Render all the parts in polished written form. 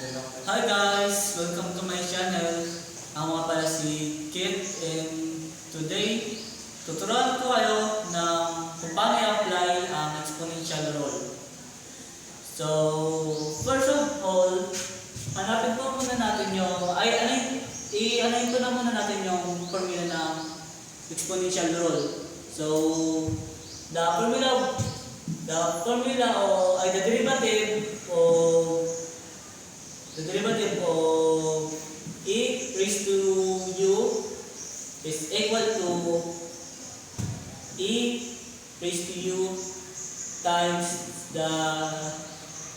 Hi guys! Welcome to my channel. Ako nga pala si Kit and today tuturuan ko kayo ng kung paano i-apply ang exponential rule. So, first of all, hanapin po muna natin yung i-anayin ko na muna natin yung formula ng exponential rule. So, the derivative of e raised to u is equal to e raised to u times the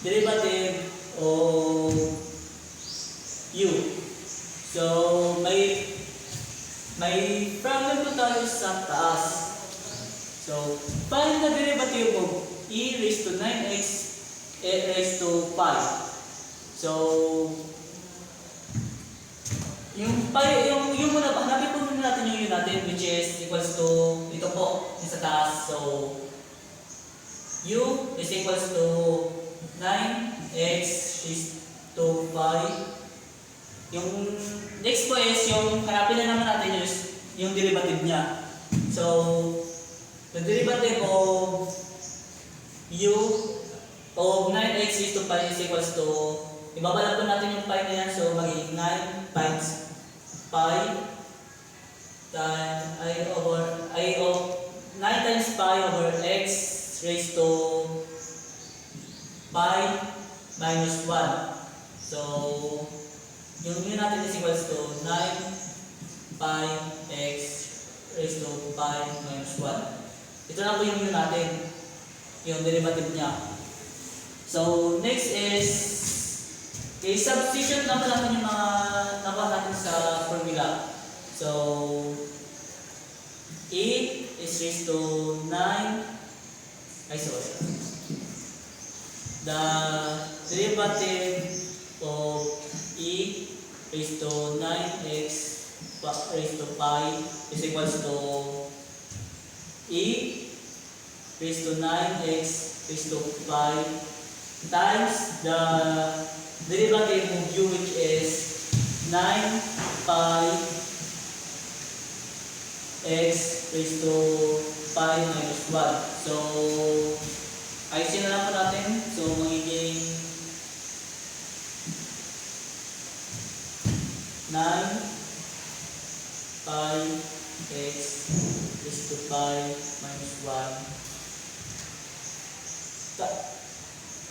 derivative of u. So may problem po tayo sa taas. So find the derivative of e raised to 9x raised to 5. So, yung muna, hanapin po muna natin yung u natin, which is equals to, ito po, yung sa taas. So, u is equals to 9x raised to 5. Yung next po is, yung hanapin na naman natin yung derivative niya. So, the derivative of u of 9x raised to 5 is equals to, ibabalak po natin yung pi na yan, so magiging 9 times pi times i of 9 times pi over x raised to pi minus 1. So, yung u natin is equals to 9 pi x raised to pi minus 1. Ito na po yung u natin, yung derivative niya. So, next is i-substitute naman natin yung mga nakuha natin sa formula. So, e is raised to 9. The derivative of e raised to 9x raised to pi is equals to e raised to 9x raised to pi times the derivative of u, which is 9 pi x raised to pi minus 1. So, ayusin na lang po natin. So, magiging 9 pi x raised to pi minus 1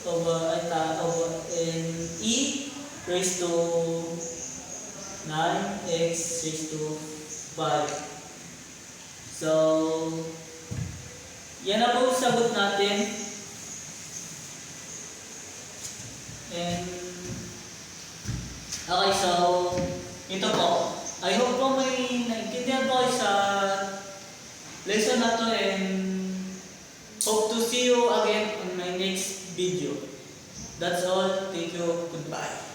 over e raised to 9x raised to 5. So, yan na po sagot natin. And, okay, so, ito po. I hope po may naintindihan po kayo sa lesson na to, and hope to see you again on my next video. That's all. Thank you. Goodbye.